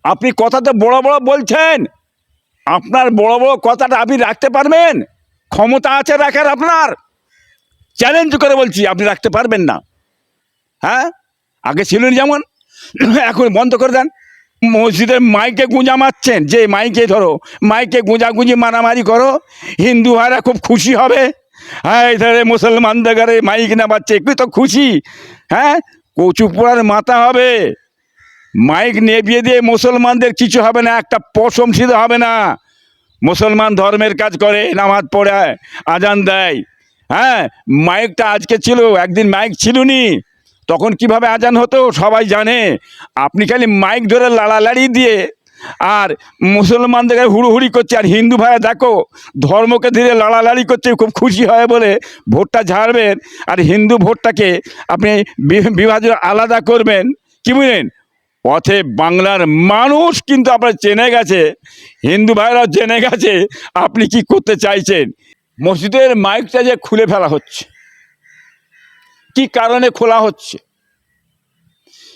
আপনি কথা তো বড় বড় বলছেন, আপনার বড় বড় কথাটা আপনি রাখতে পারবেন? ক্ষমতা আছে রাখার আপনার? চ্যালেঞ্জ করে বলছি, আপনি রাখতে পারবেন না। হ্যাঁ, আগে ছিলেন যেমন, এখন বন্ধ করে দেন। মসজিদে মাইকে গুঁজা মারছেন, যে মাইকে ধরো মাইকে গুঁজাগুঁজি মারামারি করো, হিন্দু ভাইরা খুব খুশি হবে। হ্যাঁ, ধরে মুসলমানদের ঘরে মাইক না বাজছে, একটু তো খুশি। হ্যাঁ, কচু পোড়ার মাথা হবে। মাইক নেভিয়ে দিয়ে মুসলমানদের কিছু হবে না, একটা পশম সিদ্ধ হবে না। মুসলমান ধর্মের কাজ করে, নামাজ পড়ায়, আজান দেয়। হ্যাঁ, মাইকটা আজকে ছিল, একদিন মাইক ছিল নি, তখন কিভাবে আজান হতো সবাই জানে। আপনি খালি মাইক ধরে লাড়ালাড়ি দিয়ে আর মুসলমানদের হুড়োহুড়ি করছে, আর হিন্দু ভাইয়া দেখো ধর্মকে ধীরে লাড়ালাড়ি করছে, খুব খুশি হয় বলে ভোটটা ঝাড়বেন, আর হিন্দু ভোটটাকে আপনি বিভাজন আলাদা করবেন। কি বুঝলেন? পথে বাংলার মানুষ কিন্তু আপনার জেনে গেছে, হিন্দু ভাইরাও জেনে গেছে আপনি কি করতে চাইছেন। মসজিদের মাইকটা যে খুলে ফেলা হচ্ছে, কি কারণে খোলা হচ্ছে,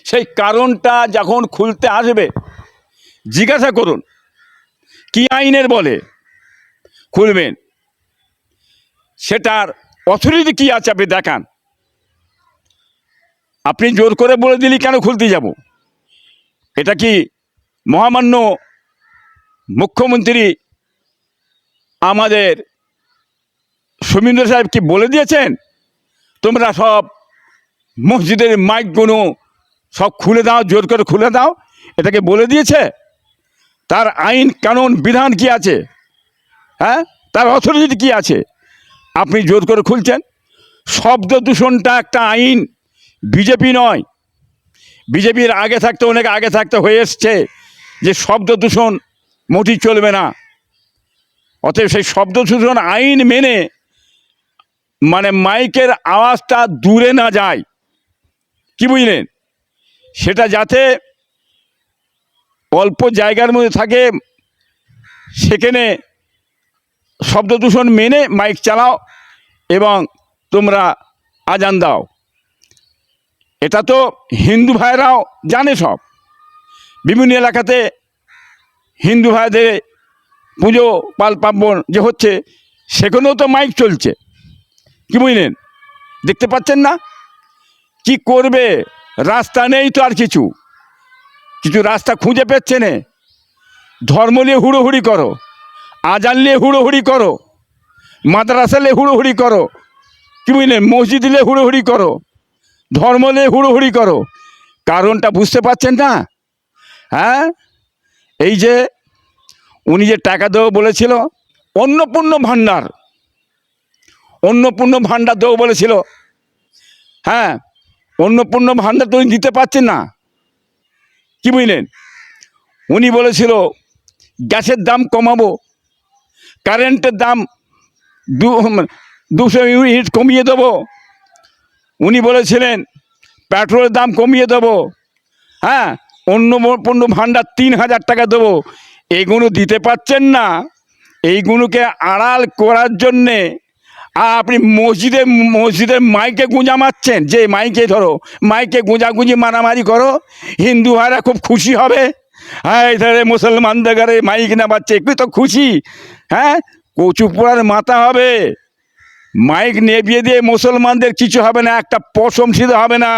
সেই কারণটা যখন খুলতে আসবে জিজ্ঞাসা করুন কি আইনের বলে খুলবেন, সেটার অথরিটি কি আছে আপনি দেখান। আপনি জোর করে বলে দিলি কেন খুলতে যাব? এটা কি মহামান্য মুখ্যমন্ত্রী আমাদের সমীন্দ্র সাহেব কি বলে দিয়েছেন তোমরা সব মসজিদের মাইকগুলো সব খুলে দাও, জোর করে খুলে দাও? এটাকে বলে দিয়েছে? তার আইন কানুন বিধান কি আছে? হ্যাঁ, তার অথরিটি কি আছে? আপনি জোর করে খুলছেন। শব্দ দূষণটা একটা আইন, বিজেপি নয়, বিজেপির আগে থাকতে, অনেক আগে থাকতে হয়ে এসছে যে শব্দ দূষণ মোটেই চলবে না। অতএব সেই শব্দ দূষণ আইন মেনে মানে মাইকের আওয়াজটা দূরে না যায়, কি বুঝলেন, সেটা যাতে অল্প জায়গার মধ্যে থাকে, সেখানে শব্দ দূষণ মেনে মাইক চালাও এবং তোমরা আজান দাও। এটা তো হিন্দু ভাইরাও জানে, সব বিভিন্ন এলাকাতে হিন্দু ভাইদের পুজো পাল পার্বণ যে হচ্ছে, সেখানেও তো মাইক চলছে, কি বুঝলেন, দেখতে পাচ্ছেন না? কি করবে, রাস্তা নেই তো, আর কিছু কিছু রাস্তা খুঁজে পেচ্ছে না। ধর্ম নিয়ে হুড়োহুড়ি করো, আজান নিয়ে হুড়োহুড়ি করো, মাদ্রাসা নিয়ে হুড়োহুড়ি করো, কি বুঝলেন, মসজিদ নিয়ে হুড়োহুড়ি করো, ধর্ম নিয়ে হুড়োহুড়ি করো, কারণটা বুঝতে পারছেন না? হ্যাঁ, এই যে উনি যে টাকা দেবো বলেছিল, অন্নপূর্ণ ভাণ্ডার, অন্নপূর্ণ ভাণ্ডার দেবো বলেছিল। হ্যাঁ, অন্নপূর্ণ ভাণ্ডার তো উনি দিতে পারছেন না, কি বুঝলেন। উনি বলেছিল গ্যাসের দাম কমাবো, কারেন্টের দাম 200 ইউনিট কমিয়ে দেবো। উনি বলেছিলেন পেট্রোলের দাম কমিয়ে দেবো। হ্যাঁ, অন্নপূর্ণ ভাণ্ডার 3000 টাকা দেবো। এইগুলো দিতে পারছেন না, এইগুলোকে আড়াল করার জন্যে আপনি মসজিদের মাইকে গুঁজা মারছেন, যে মাইকে ধরো মাইকে গুঁজাগুঁজি মারামারি করো, হিন্দু ভাইরা খুব খুশি হবে। হ্যাঁ, ধরে মুসলমানদের ঘরে মাইক না বাজছে, একটু তো খুশি। হ্যাঁ, কচু পোড়ার মাথা হবে। মাইক নেভিয়ে দিয়ে মুসলমানদের কিছু হবে না, একটা পশম সিদ্ধ হবে না।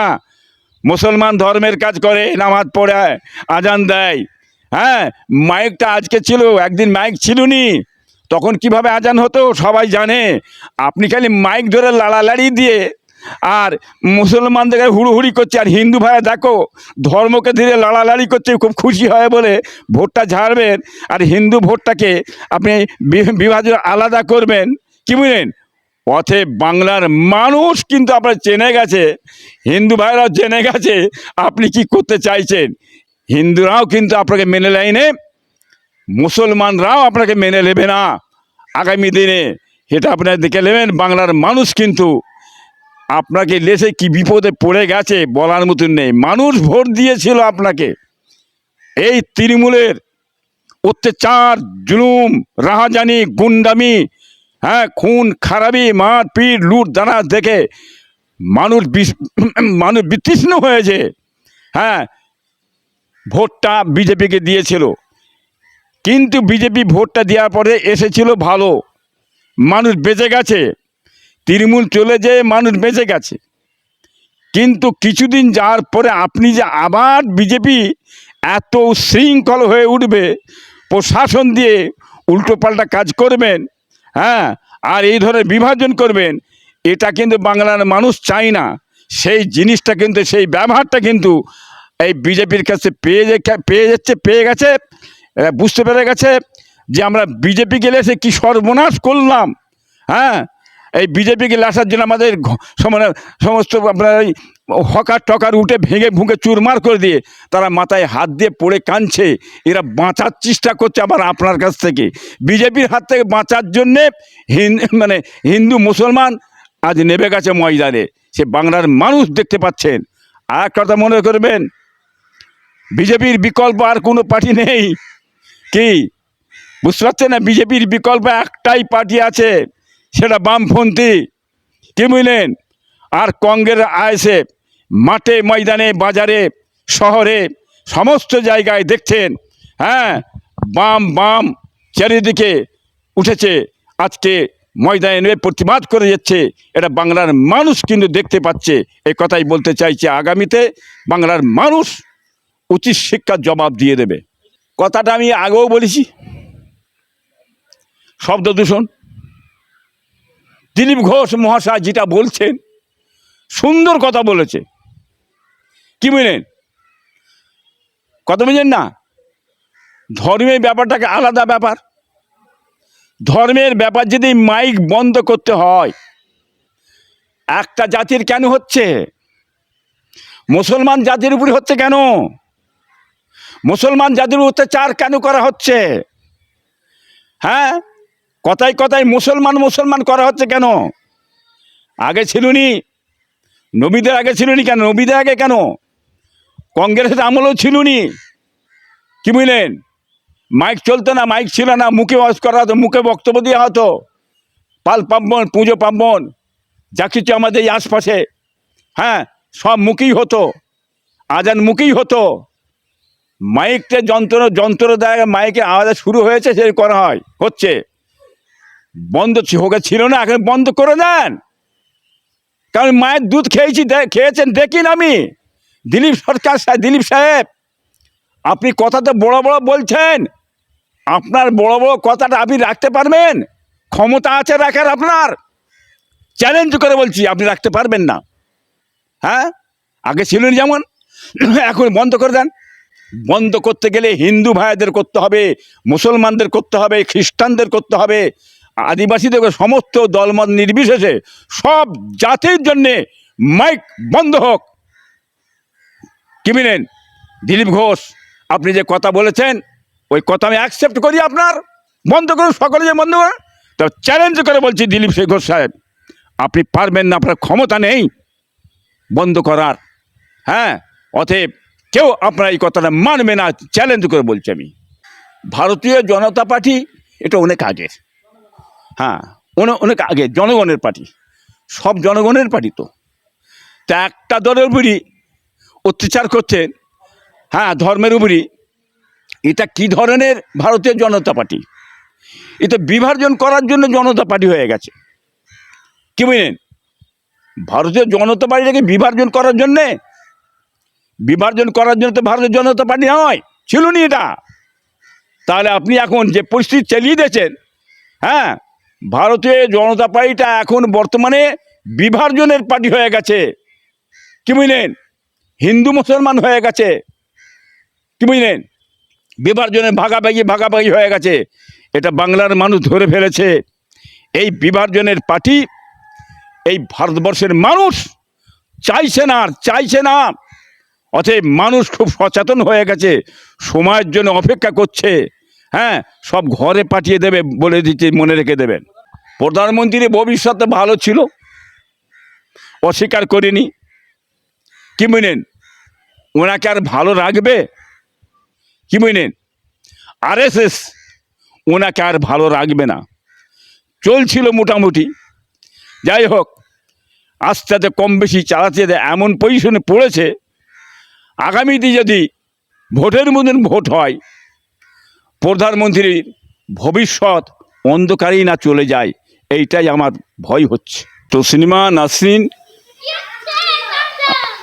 মুসলমান ধর্মের কাজ করে, নামাজ পড়ায়, আজান দেয়। হ্যাঁ, মাইকটা আজকে ছিল, একদিন মাইক ছিল নি, তখন কিভাবে আজান হতো সবাই জানে। আপনি খালি মাইক ধরে লাড়ালাড়ি দিয়ে আর মুসলমানদের হুড়োহুড়ি করছে, আর হিন্দু ভাইয়া দেখো ধর্মকে ধীরে লাড়ালাড়ি করছে, খুব খুশি হয় বলে ভোটটা ঝাড়বেন, আর হিন্দু ভোটটাকে আপনি বিভাজন আলাদা করবেন, কি বুঝলেন। পথে বাংলার মানুষ কিন্তু আপনার জেনে গেছে, হিন্দু ভাইরাও জেনে গেছে আপনি কি করতে চাইছেন। হিন্দুরাও কিন্তু আপনাকে মেনে নেয়নি, মুসলমানরাও আপনাকে মেনে নেবে না আগামী দিনে, এটা আপনারা দেখে নেবেন। বাংলার মানুষ কিন্তু আপনাকে লেসে কি বিপদে পড়ে গেছে বলার মতন নেই। মানুষ ভোট দিয়েছিল আপনাকে। এই তৃণমূলের অত্যাচার, জুলুম, রাহাজানি, গুন্ডামি, হ্যাঁ, খুন খারাপি, মারপিট, লুট দানা দেখে মানুষ বিতৃষ্ণ হয়েছে। হ্যাঁ, ভোটটা বিজেপিকে দিয়েছিল, কিন্তু বিজেপি ভোটটা দেওয়ার পরে এসেছিল ভালো, মানুষ বেঁচে গেছে। তৃণমূল চলে যেয়ে মানুষ বেঁচে গেছে। কিন্তু কিছুদিন যাওয়ার পরে আপনি যে আবার বিজেপি এত শৃঙ্খল হয়ে উঠবে, প্রশাসন দিয়ে উল্টোপাল্টা কাজ করবেন, হ্যাঁ, আর এই ধরনের বিভাজন করবেন, এটা কিন্তু বাংলার মানুষ চায় না। সেই জিনিসটা কিন্তু, সেই ব্যবহারটা কিন্তু এই বিজেপির কাছে পেয়ে গেছে। এরা বুঝতে পেরে গেছে যে আমরা বিজেপি গেলে সে কী সর্বনাশ করলাম। হ্যাঁ, এই বিজেপিকে লাসার জন্য আমাদের সমস্ত আপনার এই হকার টকার উঠে ভেঙে ভুঙে চুরমার করে দিয়ে তারা মাথায় হাত দিয়ে পড়ে কাঁদছে। এরা বাঁচার চেষ্টা করছে আবার আপনার কাছ থেকে। বিজেপির হাত থেকে বাঁচার জন্যে হিন্দু মুসলমান আজ নেমে গেছে ময়দানে, সে বাংলার মানুষ দেখতে পাচ্ছেন। আর কথা মনে করবেন, বিজেপির বিকল্প আর কোনো পার্টি নেই। কি বুঝতে পারছেন না? বিজেপির বিকল্প একটাই পার্টি আছে, সেটা বামপন্থী। কি বুঝলেন? আর কংগ্রেস আইএসএফ মাঠে ময়দানে বাজারে শহরে সমস্ত জায়গায় দেখছেন, হ্যাঁ, বাম চারিদিকে উঠেছে, আজকে ময়দানে নেমে প্রতিবাদ করে যাচ্ছে। এটা বাংলার মানুষ কিন্তু দেখতে পাচ্ছে। এই কথাই বলতে চাইছে, আগামীতে বাংলার মানুষ উচিত শিক্ষার জবাব দিয়ে দেবে। কথাটা আমি আগেও বলেছি, শব্দ দূষণ। দিলীপ ঘোষ মহাশয় যেটা বলছেন, সুন্দর কথা বলেছে। কি বুঝলেন? কথা বুঝলেন না? ধর্মের ব্যাপারটাকে আলাদা ব্যাপার। ধর্মের ব্যাপার যদি মাইক বন্ধ করতে হয়, একটা জাতির কেন হচ্ছে? মুসলমান জাতির উপরে হচ্ছে কেন? মুসলমান জাতির অত্যাচার কেন করা হচ্ছে? হ্যাঁ, কথায় কথায় মুসলমান করা হচ্ছে কেন? আগে ছিলনি, নবীদের আগে ছিলনি কেন? নবীদের আগে কেন? কংগ্রেসের আমলেও ছিলনি। কি বুঝলেন? মাইক চলতো না, মাইক ছিল না, মুখে ওয়াজ করা হতো, মুখে বক্তব্য দেওয়া হতো। পাল পার্বণ, পুজো পার্বণ যা কিছু আমাদের এই আশপাশে, হ্যাঁ, সব মুখেই হতো, আজান মুখেই হতো। মাইকটা যন্ত্র দেয়, মাইকে আওয়াজ শুরু হয়েছে, সে করা হচ্ছে। বন্ধ ছিল না, এখন বন্ধ করে দেন। কারণ মায়ের দুধ খেয়েছেন দেখিন। আমি দিলীপ সাহেব, আপনি কথাতে বড় বড় বলছেন, আপনার বড় বড় কথাটা আপনি রাখতে পারবেন? ক্ষমতা আছে রাখার আপনার? চ্যালেঞ্জ করে বলছি, আপনি রাখতে পারবেন না। হ্যাঁ, আগে ছিলেন যেমন, এখন বন্ধ করে দেন। বন্ধ করতে গেলে হিন্দু ভাইদের করতে হবে, মুসলমানদের করতে হবে, খ্রিস্টানদের করতে হবে, আদিবাসীদের, সমস্ত দলমত নির্বিশেষে সব জাতির জন্যে মাইক বন্ধ হোক। কি বলেন দিলীপ ঘোষ? আপনি যে কথা বলেছেন, ওই কথা আমি অ্যাকসেপ্ট করি। আপনার বন্ধ করুন, সকলে যে বন্ধ করেন। তো চ্যালেঞ্জ করে বলছি, দিলীপ ঘোষ সাহেব, আপনি পারবেন না, আপনার ক্ষমতা নেই বন্ধ করার। হ্যাঁ, অতএব কেউ আপনার এই কথাটা মানবে না, চ্যালেঞ্জ করে বলছি আমি। ভারতীয় জনতা পার্টি এটা অনেক আগের, হ্যাঁ, অনেক আগে জনগণের পার্টি, সব জনগণের পার্টি। তো একটা দলের উপরই অত্যাচার করছেন, হ্যাঁ, ধর্মের উপরই। এটা কি ধরনের ভারতীয় জনতা পার্টি? এটা বিভাজন করার জন্য জনতা পার্টি হয়ে গেছে। কি বুঝলেন? ভারতীয় জনতা পার্টিটাকে বিভাজন করার জন্যে তো ভারতীয় জনতা পার্টি নয়, ছিল নি এটা। তাহলে আপনি এখন যে পরিস্থিতি চালিয়ে দিয়েছেন, হ্যাঁ, ভারতীয় জনতা পার্টিটা এখন বর্তমানে বিভাজনের পার্টি হয়ে গেছে। কি বুঝলেন? হিন্দু মুসলমান হয়ে গেছে। কি বুঝলেন? বিভাজনের ভাগাভাগি হয়ে গেছে। এটা বাংলার মানুষ ধরে ফেলেছে। এই বিভাজনের পার্টি এই ভারতবর্ষের মানুষ চাইছে না। অতএব মানুষ খুব সচেতন হয়ে গেছে, সময়ের জন্য অপেক্ষা করছে। হ্যাঁ, সব ঘরে পাঠিয়ে দেবে বলে দিচ্ছে, মনে রেখে দেবেন। প্রধানমন্ত্রীর ভবিষ্যৎ ভালো ছিল, অস্বীকার করিনি। কি বুঝলেন? ওনাকে আর ভালো রাখবে? কি বুঝলেন? আরএসএস ওনাকে আর ভালো রাখবে না। চলছিল মোটামুটি, যাই হোক, আস্তে আস্তে কম বেশি চালাতে এমন পজিশনে পড়েছে, আগামীতে যদি ভোটের মতন ভোট হয়, প্রধানমন্ত্রীর ভবিষ্যৎ অন্ধকারেই না চলে যায়, এইটাই আমার ভয় হচ্ছে। তো সিনেমা নাসরিন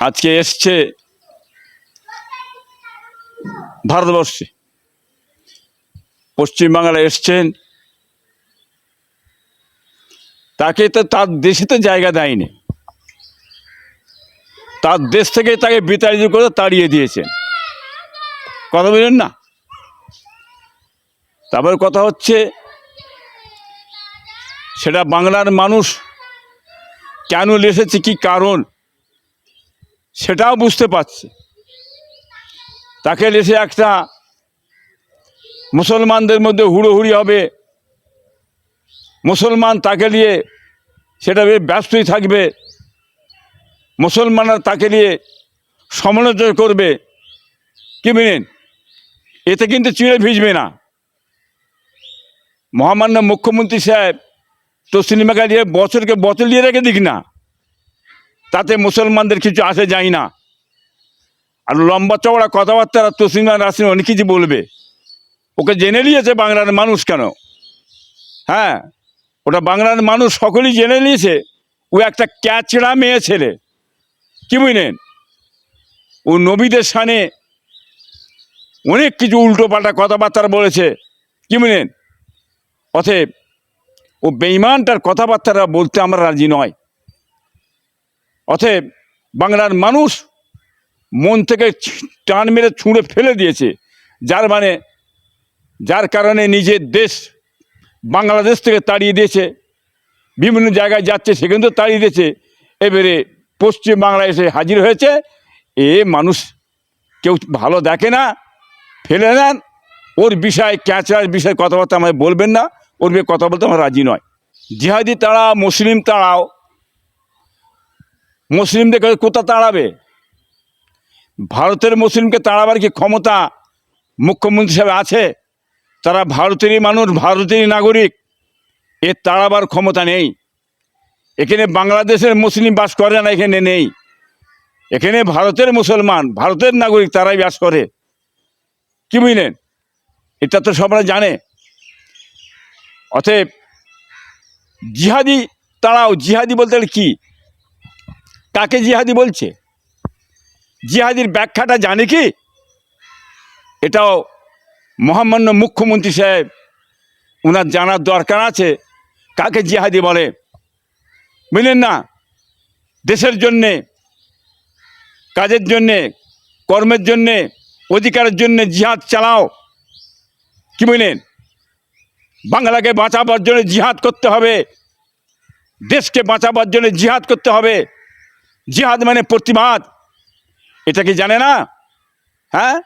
আজকে এসছে ভারতবর্ষে, পশ্চিমবাংলায় এসছেন, তাকে তো তার দেশে তো জায়গা দেয়নি, তার দেশ থেকে তাকে বিতাড়িত করে তাড়িয়ে দিয়েছেন, কথা বলেন না। তারপর কথা হচ্ছে সেটা বাংলার মানুষ কেন এসেছে, কি কারণ সেটাও বুঝতে পারছে। তাকে এসে একটা মুসলমানদের মধ্যে হুড়োহুড়ি হবে, মুসলমান তাকে নিয়ে সেটা ব্যস্তই থাকবে, মুসলমানরা তাকে নিয়ে সমালোচনা করবে, কি বলেন, এতে কিন্তু চিড়ে ভিজবে না। মহামান্য মুখ্যমন্ত্রী সাহেব তো সিনেমাকে নিয়ে বছরকে বছর নিয়ে রেখে দিক না, তাতে মুসলমানদের কিছু আসে যায় না। আর লম্বা চওড়া কথাবার্তা তসলিমা নাসরিন অনেক কিছু বলবে, ওকে জেনে নিয়েছে বাংলার মানুষ। কেন? হ্যাঁ, ওটা বাংলার মানুষ সকলেই জেনে নিয়েছে ও একটা ক্যাচড়া মেয়ে ছেলে, কি বুঝলেন। ও নবীদের সামনে অনেক কিছু উল্টোপাল্টা কথাবার্তা বলেছে, কি বুঝলেন। অতএব ও বেঈমানটার কথাবার্তা বলতে আমরা রাজি নয়। অতএব বাংলার মানুষ মন থেকে টান মেরে ছুঁড়ে ফেলে দিয়েছে, যার কারণে নিজের দেশ বাংলাদেশ থেকে তাড়িয়ে দিয়েছে, বিভিন্ন জায়গায় যাচ্ছে সেখান থেকে তাড়িয়ে দিয়েছে, এবারে পশ্চিম বাংলায় এসে হাজির হয়েছে। এ মানুষ কেউ ভালো দেখে না, ফেলে নেন। ওর বিষয় ক্যাচড়ার বিষয়ে কথাবার্তা আমায় বলবেন না, ওর বিষয়ে কথা বলতে আমরা রাজি নয়। জিহাদি তাড়াও, মুসলিম তাড়াও, মুসলিমদের কোথা তাড়াবে? ভারতের মুসলিমকে তাড়াবার কি ক্ষমতা মুখ্যমন্ত্রী সাহেব আছে? তারা ভারতেরই মানুষ, ভারতেরই নাগরিক, এর তাড়াবার ক্ষমতা নেই। এখানে বাংলাদেশের মুসলিম বাস করে না, এখানে নেই। এখানে ভারতের মুসলমান, ভারতের নাগরিক, তারাই বাস করে, কি বুঝলেন। এটা তো সবাই জানে। অতএব জিহাদি তাড়াও, জিহাদি বলতে কি, কাকে জিহাদি বলছে? জিহাদির ব্যাখ্যাটা জানে কি? এটাও মহামান্য মুখ্যমন্ত্রী সাহেব ওনার জানার দরকার আছে, কাকে জিহাদি বলে, বুঝলেন না। দেশের জন্যে, কাজের জন্যে, কর্মের জন্যে, অধিকারের জন্যে জিহাদ চালাও, কি বুঝলেন। বাংলাকে বাঁচাবার জন্য জিহাদ করতে হবে, দেশকে বাঁচাবার জন্য জিহাদ করতে হবে। জিহাদ মানে প্রতিবাদ, এটা কি জানে না? হ্যাঁ,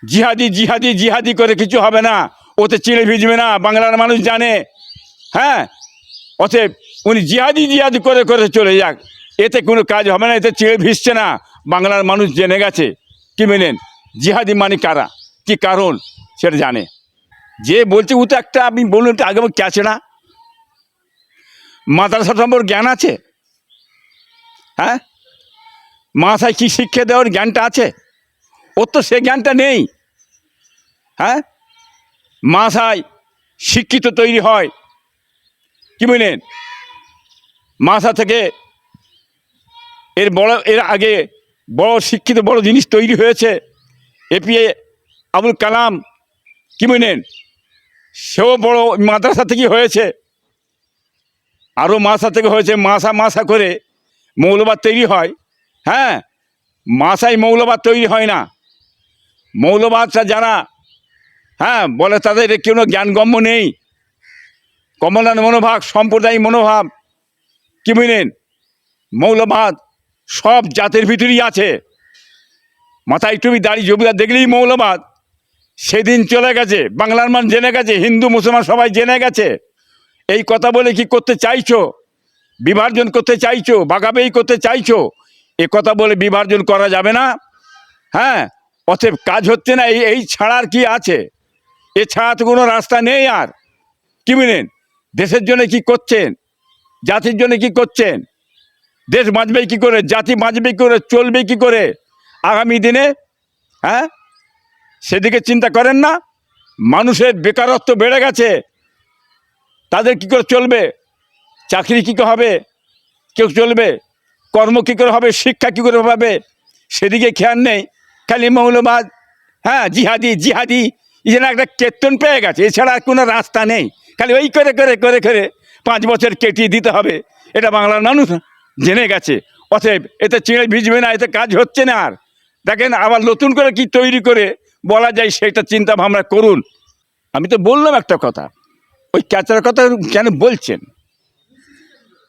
জিহাদি জিহাদি জিহাদি করে কিছু হবে না, ওতে চিড়ে ভিজবে না, বাংলার মানুষ জানে। হ্যাঁ, অতএব উনি জিহাদি জিহাদি করে করে চলে যাক, এতে কোনো কাজ হবে না, এতে চিড়ে ভিজছে না, বাংলার মানুষ জেনে গেছে, কি বলেন। জিহাদি মানে কারা, কি কারণ সেটা জানে। যে বলছে ও তো একটা, আপনি বলুন একটু আগে ক্যাচড়া, মাদ্রাসা সম্পর্কে জ্ঞান আছে? হ্যাঁ, মাথায় কি শিক্ষা দেওয়ার জ্ঞানটা আছে? ওর তো সে জ্ঞানটা নেই। হ্যাঁ, মাথায় শিক্ষিত তৈরি হয়, কি বুঝলেন। মাথা থেকে এর আগে বড় শিক্ষিত বড় জিনিস তৈরি হয়েছে, এপিজে আবুল কালাম, কি বুঝলেন, সেও বড় মাদ্রাসা থেকে হয়েছে, আরও মাথা থেকে হয়েছে। মাথা করে মৌলবাদ তৈরি হয়। হ্যাঁ, মাথায় মৌলবাদ তৈরি হয় না। মৌলবাদটা যারা হ্যাঁ বলে, তাদের কোনো জ্ঞানগম্য নেই, কমলান মনোভাব, সম্প্রদায়িক মনোভাব, কি বুঝলেন। মৌলবাদ সব জাতের ভিতরেই আছে। মাথায় টুপি দাড়ি জবিরা দেখলেই মৌলবাদ। সেদিন চলে গেছে, বাংলার মানুষ জেনে গেছে, হিন্দু মুসলমান সবাই জেনে গেছে। এই কথা বলে কি করতে চাইছো? বিভাজন করতে চাইছো, ভাগাভাগি করতে চাইছো। এ কথা বলে বিভাজন করা যাবে না। হ্যাঁ, অতএব কাজ হচ্ছে না, এই ছাড়ার কি আছে? এছাড়া তো কোনো রাস্তা নেই আর, কি বুঝলেন। দেশের জন্য কি করছেন, জাতির জন্য কি করছেন? দেশ বাঁচবে কি করে, জাতি বাঁচবে কি করে, চলবে কি করে আগামী দিনে? হ্যাঁ, সেদিকে চিন্তা করেন না। মানুষের বেকারত্ব বেড়ে গেছে, তাদের কী করে চলবে, চাকরি কী করে হবে, কেউ চলবে, কর্ম কী করে হবে, শিক্ষা কী করে পাবে, সেদিকে খেয়াল নেই। খালি মৌলবাদ, হ্যাঁ জিহাদি জিহাদি, এই যেন একটা কেতন পেয়ে গেছে, এছাড়া কোনো রাস্তা নেই। খালি ওই করে করে করে করে 5 বছর কেটিয়ে দিতে হবে, এটা বাংলার মানুষ জেনে গেছে। অতএব এতে চিঁড়ে ভিজবে না, এতে কাজ হচ্ছে না। আর দেখেন আবার নতুন করে কি তৈরি করে বলা যায় সেটা চিন্তা ভাবনা করুন। আমি তো বললাম একটা কথা, ওই ক্যাচার কথা কেন বলছেন?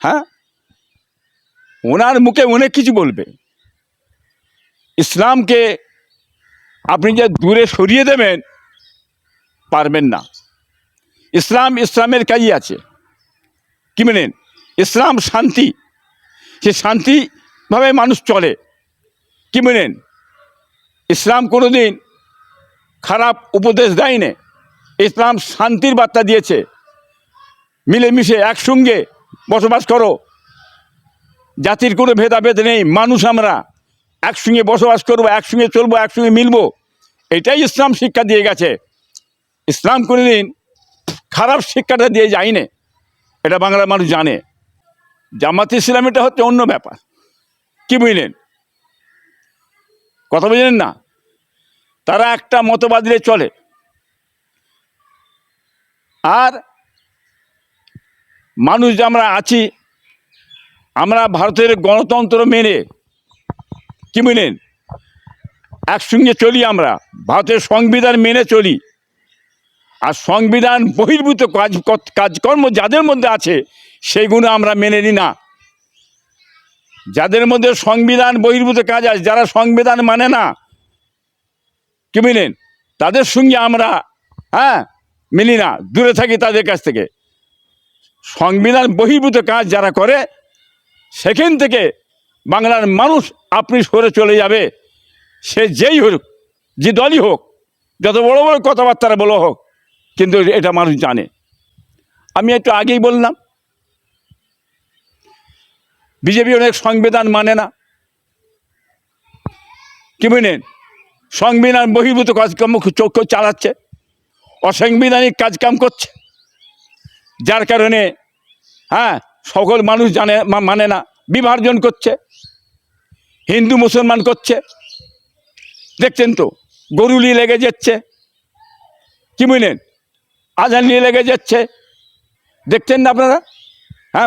হ্যাঁ, ওনার মুখে অনেক কিছু বলবে। ইসলামকে আপনি যে দূরে সরিয়ে দেবেন, পারবেন না। ইসলামের কাজই আছে, কি মেনেন? ইসলাম শান্তি, সে শান্তিভাবে মানুষ চলে, কি মেনেন? ইসলাম কোনোদিন খারাপ উপদেশ দেয়নি। ইসলাম শান্তির বার্তা দিয়েছে, মিলেমিশে একসঙ্গে বসবাস করো, জাতির কোনো ভেদাভেদ নেই, মানুষ আমরা একসঙ্গে বসবাস করবো, একসঙ্গে চলবো, একসঙ্গে মিলবো, এটাই ইসলাম শিক্ষা দিয়ে গেছে। ইসলাম কোনোদিন খারাপ শিক্ষাটা দিয়ে যায়নি, এটা বাংলার মানুষ জানে। জামাত ইসলাম এটা হচ্ছে অন্য ব্যাপার, কি বুঝলেন? কথা বুঝলেন না? তারা একটা মতবাদ নিয়ে চলে, আর মানুষ যে আমরা আছি, আমরা ভারতের গণতন্ত্র মেনে, কি বুঝলেন, একসঙ্গে চলি, আমরা ভারতের সংবিধান মেনে চলি। আর সংবিধান বহির্ভূত কাজকর্ম যাদের মধ্যে আছে সেইগুলো আমরা মেনে নিই না। যাদের মধ্যে সংবিধান বহির্ভূত কাজ আছে, যারা সংবিধান মানে না, কি বুঝলেন, তাদের সঙ্গে আমরা মিলি না, দূরে থাকি তাদের কাছ থেকে। সংবিধান বহির্ভূত কাজ যারা করে, সেখান থেকে বাংলার মানুষ আপনি সরে চলে যাবে। সে যেই হোক, যে দলই হোক, যত বড় বড় কথাবার্তা বলো হোক, কিন্তু এটা মানুষ জানে। আমি একটু আগেই বললাম, বিজেপি অনেক সংবিধান মানে না, কি বুঝলেন, সংবিধান বহির্ভূত কাজকর্ম চালাচ্ছে, অসাংবিধানিক কাজকাম করছে, যার কারণে সকল মানুষ জানে মানে না, বিভাজন করছে, হিন্দু মুসলমান করছে। দেখছেন তো, গরু নিয়ে লেগে যাচ্ছে, কি বুঝলেন, আজান নিয়ে লেগে যাচ্ছে, দেখছেন না আপনারা?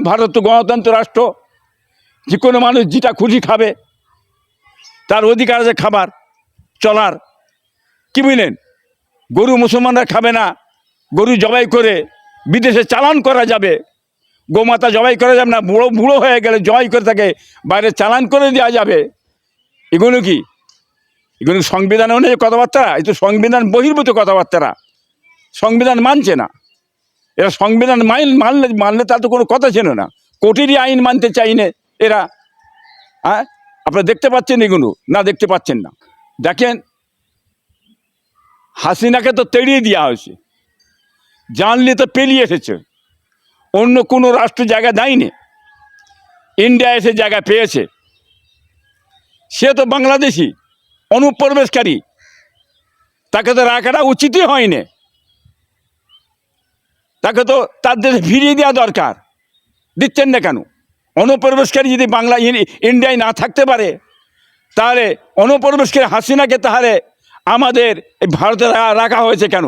ভারত তো গণতন্ত্র রাষ্ট্র, যে কোনো মানুষ যেটা খুশি খাবে, তার অধিকার আছে খাবার চলার, কি বুঝলেন। গরু মুসলমানরা খাবে না, গরু জবাই করে বিদেশে চালান করা যাবে, গোমাতা জবাই করা যাবে না, বুড়ো হয়ে গেলে জবাই করে তাকে বাইরে চালান করে দেওয়া যাবে। এগুলো কি? এগুলো সংবিধান অনুযায়ী কথাবার্তা? এই তো সংবিধান বহির্ভূত কথাবার্তারা, সংবিধান মানছে না এরা। সংবিধান মানলে তার তো কোনো কথা ছিল না। কোর্টেরই আইন মানতে চাইনে এরা। আপনারা দেখতে পাচ্ছেন এগুলো? না, দেখতে পাচ্ছেন না। দেখেন, হাসিনাকে তো তেড়িয়ে দেওয়া হয়েছে, জানলে তো পেরিয়ে এসেছে, অন্য কোনো রাষ্ট্র জায়গা দেয়নি, ইন্ডিয়া এসে জায়গা পেয়েছে। সে তো বাংলাদেশি অনুপ্রবেশকারী, তাকে তো রাখাটা উচিতই হয়নি, তাকে তো তার দেশে ফিরিয়ে দেওয়া দরকার। দিচ্ছেন না কেন? অনুপ্রবেশকারী যদি ইন্ডিয়ায় না থাকতে পারে, তাহলে অনুপ্রবেশকারী হাসিনাকে তাহলে আমাদের এই ভারতে রাখা হয়েছে কেন?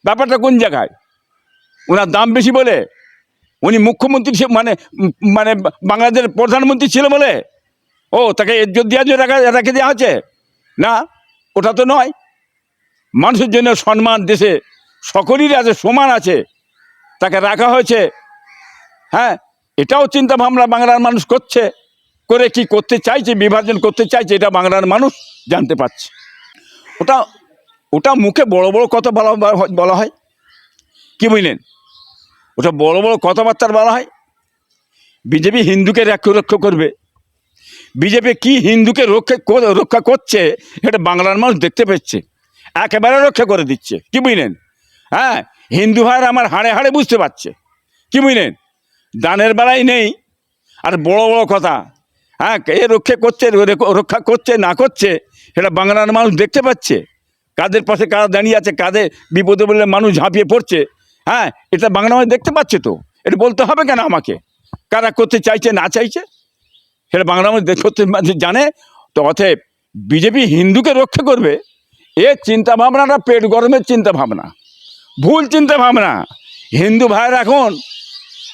ব্যাপারটা কোন জায়গায়? ওনার দাম বেশি বলে? উনি মুখ্যমন্ত্রী মানে মানে বাংলাদেশের প্রধানমন্ত্রী ছিল বলে তাকে ইজ্জত দিয়ে রেখে দেওয়া হচ্ছে? না, ওটা তো নয়। মানুষের জন্য সম্মান দেশে সকলেরই আছে, সমান আছে, তাকে রাখা হয়েছে। এটাও চিন্তা ভাবনা বাংলার মানুষ করছে, করে কি করতে চাইছে, বিভাজন করতে চাইছে, এটা বাংলার মানুষ জানতে পারছে। ওটা মুখে বড় বড় কথা বলা হয়, কি বুঝলেন, ওটা বড় বড় কথাবার্তা বলা হয়। বিজেপি হিন্দুকে রক্ষা করবে, বিজেপি কি হিন্দুকে রক্ষা করছে এটা বাংলার মানুষ দেখতে পাচ্ছে, একেবারে রক্ষা করে দিচ্ছে, কি বুঝলেন। হিন্দু ভাইয়ের আমার হাড়ে হাড়ে বুঝতে পারছে, কি বুঝলেন। দানের বেলায় নেই, আর বড় বড় কথা, এ রক্ষা করছে না করছে, সেটা বাংলার মানুষ দেখতে পাচ্ছে। কাদের পাশে কারা দাঁড়িয়ে আছে, কাদের বিপদে বললে মানুষ ঝাঁপিয়ে পড়ছে। হ্যাঁ, এটা বাংলা মানুষ দেখতে পাচ্ছে তো, এটা বলতে হবে কেন আমাকে? কারা করতে চাইছে না চাইছে সেটা বাংলা মানুষ করতে জানে। তো অতএব বিজেপি হিন্দুকে রক্ষা করবে, এর চিন্তা ভাবনাটা পেট গরমের চিন্তা ভাবনা, ভুল চিন্তা ভাবনা। হিন্দু ভাইয়ের এখন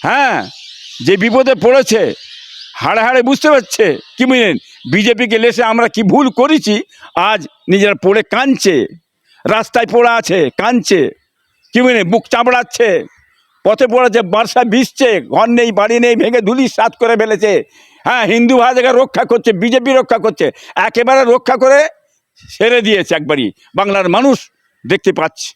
হ্যাঁ যে বিপদে পড়েছে, হাড়ে হাড়ে বুঝতে পারছে কি বুঝলেন, বিজেপিকে লেসে আমরা কি ভুল করেছি, আজ নিজেরা পড়ে কাঁদছে, রাস্তায় পড়ে আছে কাঁদছে, কি বুঝলেন, বুক চাপড়াচ্ছে, পথে পড়েছে, বর্ষা ভিজছে, ঘর নেই বাড়ি নেই, ভেঙে ধুলিস সাত করে ফেলেছে। হ্যাঁ, হিন্দু ভাইদেরকে রক্ষা করছে, বিজেপি রক্ষা করছে, একেবারে রক্ষা করে ছেড়ে দিয়েছে একবারই, বাংলার মানুষ দেখতে পাচ্ছে।